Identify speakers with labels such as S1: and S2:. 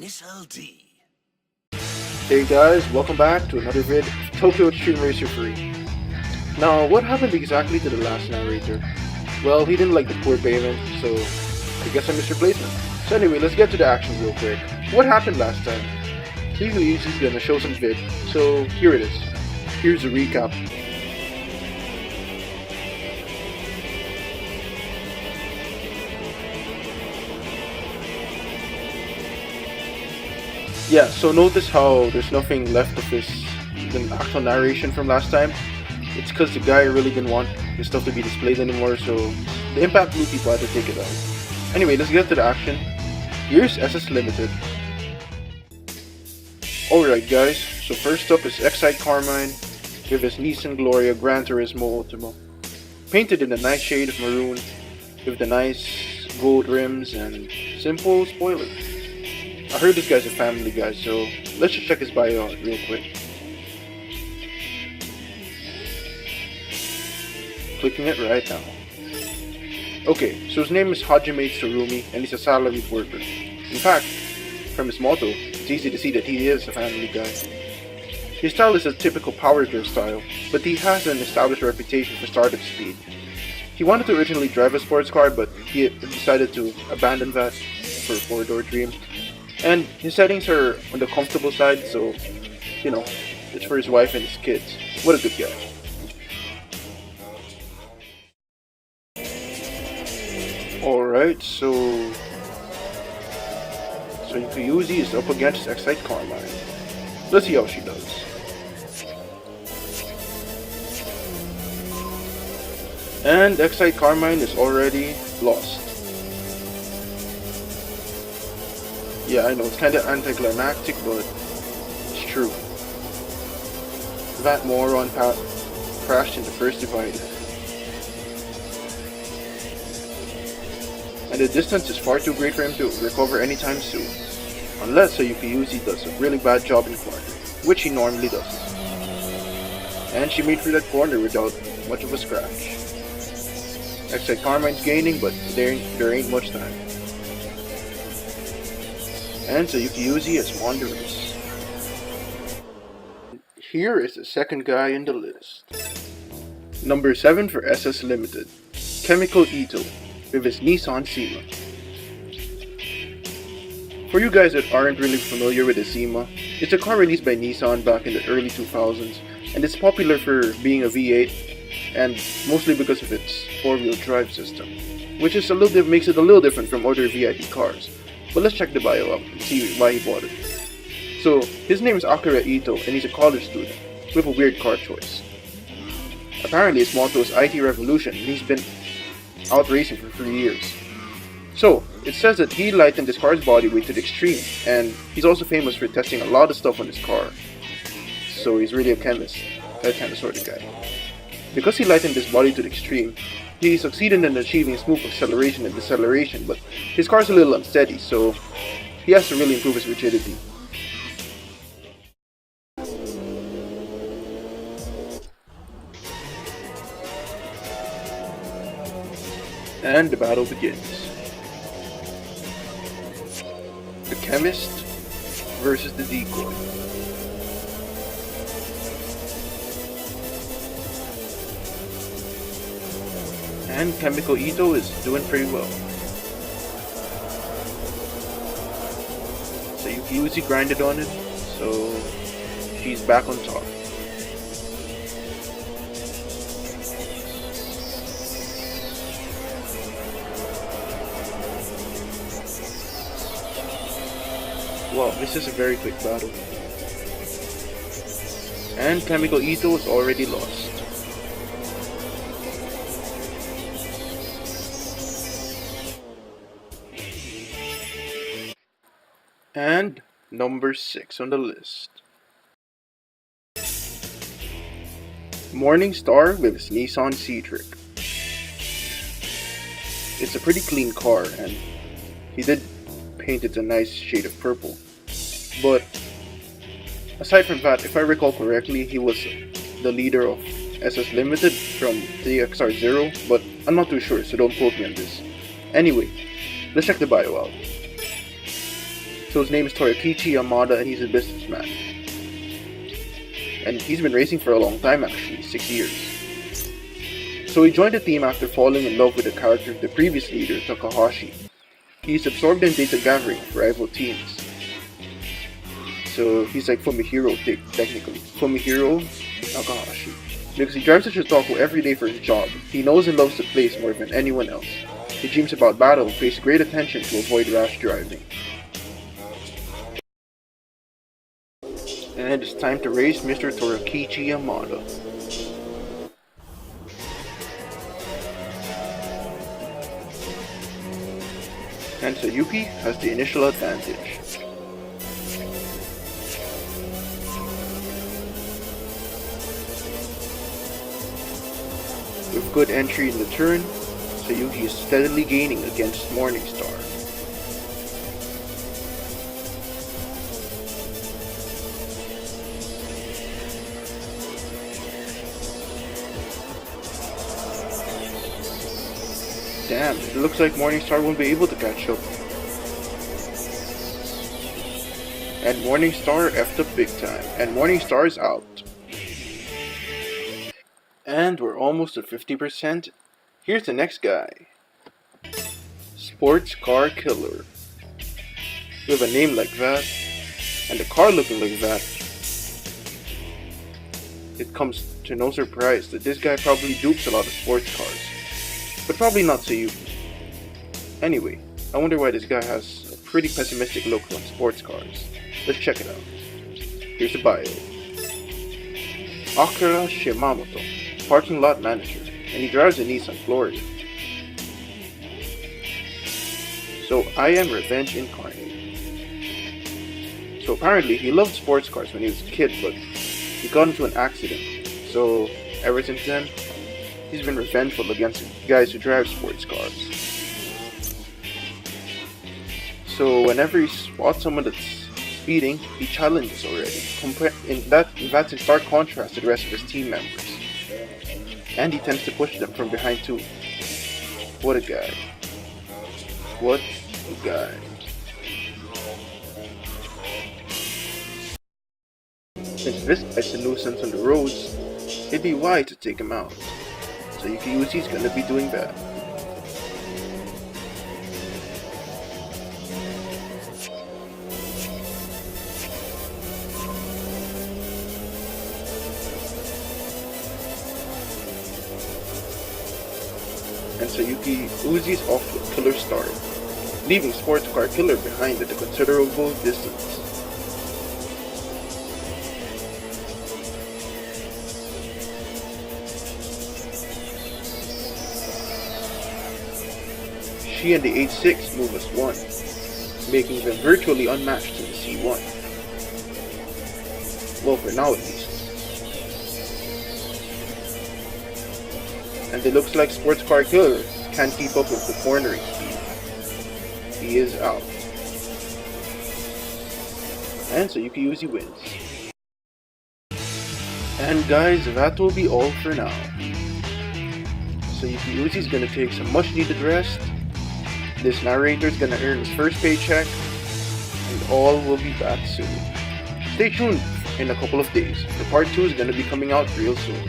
S1: Initial D.
S2: Hey guys, welcome back to another vid of Tokyo Extreme Racer 3. Now, what happened exactly to the last narrator? Well, he didn't like the poor payment, so I guess I missed replacement. So anyway, let's get to the action real quick. What happened last time? He's gonna show some vid, so here it is. Here's a recap. Yeah, so notice how there's nothing left of the actual narration from last time. It's because the guy really didn't want his stuff to be displayed anymore, so the Impact Blue people had to take it out. Anyway, let's get to the action. Here's SS Limited. Alright guys, so first up is Xacarmine with his Nissan Gloria Gran Turismo Ultimo. Painted in a nice shade of maroon with the nice gold rims and simple spoilers. I heard this guy's a family guy, so let's just check his bio out real quick. Clicking it right now. Okay, so his name is Hajime Tsurumi and he's a salaried worker. In fact, from his motto, it's easy to see that he is a family guy. His style is a typical power drift style, but he has an established reputation for startup speed. He wanted to originally drive a sports car, but he decided to abandon that for a four-door dream. And his settings are on the comfortable side, so, you know, it's for his wife and his kids. What a good guy. Alright, so Yukiyuzi is up against Xacarmine. Let's see how she does. And Xacarmine is already lost. Yeah, I know, it's kinda anticlimactic, but it's true. That moron crashed in the first divider. And the distance is far too great for him to recover anytime soon. Unless Yukiyuzi does a really bad job in corner, which he normally does. And she made through that corner without much of a scratch. Xacarmine's gaining, but there ain't much time. And Yukiyuzi has won the race. Here is the second guy in the list. Number 7 for SS Limited, Chemical Ito with his Nissan Seema. For you guys that aren't really familiar with the Seema, it's a car released by Nissan back in the early 2000s, and it's popular for being a V8 and mostly because of its four-wheel drive system, which is makes it a little different from other VIP cars. But let's check the bio out and see why he bought it. So, his name is Akira Ito and he's a college student with a weird car choice. Apparently his motto is IT Revolution and he's been out racing for 3 years. So, it says that he lightened his car's body weight to the extreme, and he's also famous for testing a lot of stuff on his car. So he's really a chemist, that kind of sort of guy. Because he lightened his body to the extreme, he succeeded in achieving smooth acceleration and deceleration, but his car's a little unsteady, so he has to really improve his rigidity. And the battle begins. The chemist versus the decoy. And Chemical Ito is doing pretty well. So Yukiyuzi grinded on it, so she's back on top. Wow, this is a very quick battle. And Chemical Ito is already lost. And number 6 on the list. Morningstar with his Nissan C-Trick. It's a pretty clean car and he did paint it a nice shade of purple. But aside from that, if I recall correctly, he was the leader of SS Limited from TXR3, but I'm not too sure, so don't quote me on this. Anyway, let's check the bio out. So his name is Torikichi Yamada, and he's a businessman. And he's been racing for a long time actually, 6 years. So he joined the team after falling in love with the character of the previous leader, Takahashi. He's absorbed and dates a gathering of rival teams. So he's like Fumihiro technically. Fumihiro Takahashi. Because he drives a Shotoko every day for his job, he knows and loves the place more than anyone else. He dreams about battle and pays great attention to avoid rash driving. And it's time to race Mr. Torikichi Yamada. And Sayuki has the initial advantage. With good entry in the turn, Sayuki is steadily gaining against Morningstar. Damn, it looks like Morningstar won't be able to catch up. And Morningstar effed up big time, and Morningstar's out. And we're almost at 50%. Here's the next guy. Sports Car Killer. With a name like that, and a car looking like that, it comes to no surprise that this guy probably dupes a lot of sports cars. But probably not Sayuki. Anyway, I wonder why this guy has a pretty pessimistic look on sports cars. Let's check it out. Here's the bio. Akira Shimamoto, parking lot manager, and he drives a Nissan Florida. So I am revenge incarnate. So apparently he loved sports cars when he was a kid, but he got into an accident. So ever since then, he's been revengeful against guys who drive sports cars. So whenever he spots someone that's speeding, he challenges already. That's in stark contrast to the rest of his team members. And he tends to push them from behind too. What a guy. What a guy. Since this guy's a nuisance on the roads, it'd be wise to take him out. So Yukiuchi's gonna be doing that. And Sayuki Uzi's off to a killer start, leaving Sports Car Killer behind at a considerable distance. She and the H6 move as one, making them virtually unmatched in the C1. Well, for now at least. And it looks like Sports Car Killer can't keep up with the cornering speed. He is out. And so Yukiuchi wins. And guys, that will be all for now. So Yukiuchi's gonna take some much needed rest. This narrator's gonna earn his first paycheck. And all will be back soon. Stay tuned in a couple of days. The part 2 is gonna be coming out real soon.